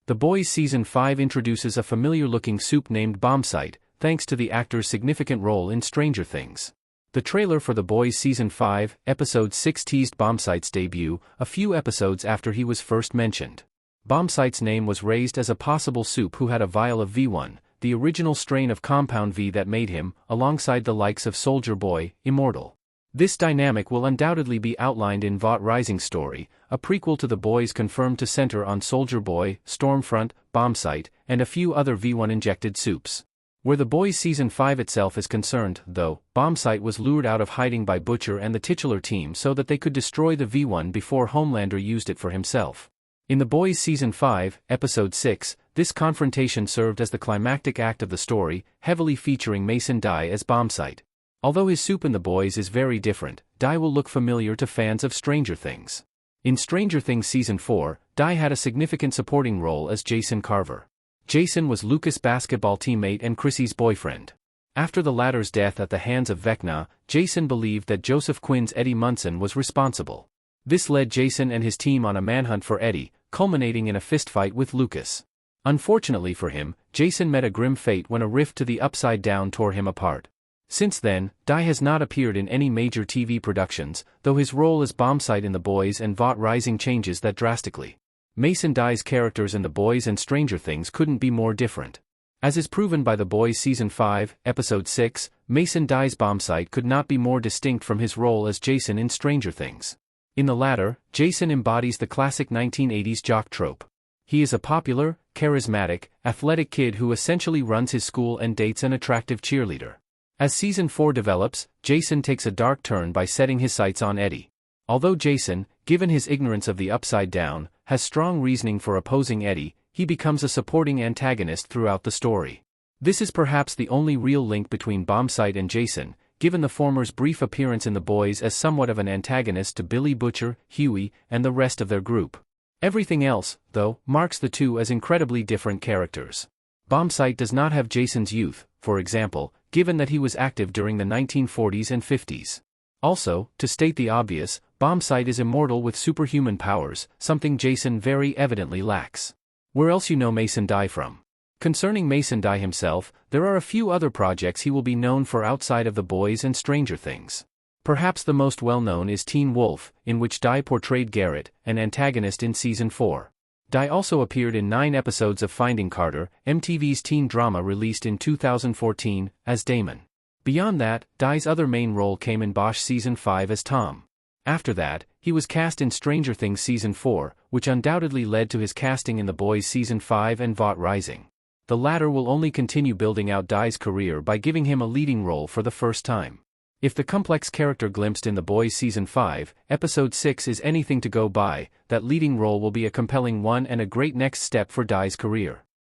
The Boys Season 5 introduces a familiar-looking Supe named Bombsight, thanks to the actor's significant role in Stranger Things. The trailer for The Boys Season 5, Episode 6 teased Bombsight's debut, a few episodes after he was first mentioned. Bombsight's name was raised as a possible Supe who had a vial of V1, the original strain of Compound V that made him, alongside the likes of Soldier Boy, immortal. This dynamic will undoubtedly be outlined in Vought Rising story, a prequel to The Boys confirmed to center on Soldier Boy, Stormfront, Bombsight, and a few other V1-injected Supes. Where The Boys Season 5 itself is concerned, though, Bombsight was lured out of hiding by Butcher and the titular team so that they could destroy the V1 before Homelander used it for himself. In The Boys Season 5, Episode 6, this confrontation served as the climactic act of the story, heavily featuring Mason Dye as Bombsight. Although his Supe in The Boys is very different, Dye will look familiar to fans of Stranger Things. In Stranger Things Season 4, Dye had a significant supporting role as Jason Carver. Jason was Lucas' basketball teammate and Chrissy's boyfriend. After the latter's death at the hands of Vecna, Jason believed that Joseph Quinn's Eddie Munson was responsible. This led Jason and his team on a manhunt for Eddie, culminating in a fistfight with Lucas. Unfortunately for him, Jason met a grim fate when a rift to the Upside Down tore him apart. Since then, Dye has not appeared in any major TV productions, though his role as Bombsight in The Boys and Vought Rising changes that drastically. Mason Dye's characters in The Boys and Stranger Things couldn't be more different. As is proven by The Boys Season 5, Episode 6, Mason Dye's Bombsight could not be more distinct from his role as Jason in Stranger Things. In the latter, Jason embodies the classic 1980s jock trope. He is a popular, charismatic, athletic kid who essentially runs his school and dates an attractive cheerleader. As Season 4 develops, Jason takes a dark turn by setting his sights on Eddie. Although Jason, given his ignorance of the Upside Down, has strong reasoning for opposing Eddie, he becomes a supporting antagonist throughout the story. This is perhaps the only real link between Bombsight and Jason, given the former's brief appearance in The Boys as somewhat of an antagonist to Billy Butcher, Huey, and the rest of their group. Everything else, though, marks the two as incredibly different characters. Bombsight does not have Jason's youth, for example, given that he was active during the 1940s and 50s. Also, to state the obvious, Bombsight is immortal with superhuman powers, something Jason very evidently lacks. Where else you know Mason Dye from? Concerning Mason Dye himself, there are a few other projects he will be known for outside of The Boys and Stranger Things. Perhaps the most well-known is Teen Wolf, in which Dye portrayed Garrett, an antagonist in Season 4. Dye also appeared in 9 episodes of Finding Carter, MTV's teen drama released in 2014, as Damon. Beyond that, Dye's other main role came in Bosch Season 5 as Tom. After that, he was cast in Stranger Things Season 4, which undoubtedly led to his casting in The Boys Season 5 and Vought Rising. The latter will only continue building out Dye's career by giving him a leading role for the first time. If the complex character glimpsed in The Boys Season 5, Episode 6 is anything to go by, that leading role will be a compelling one and a great next step for Dye's career.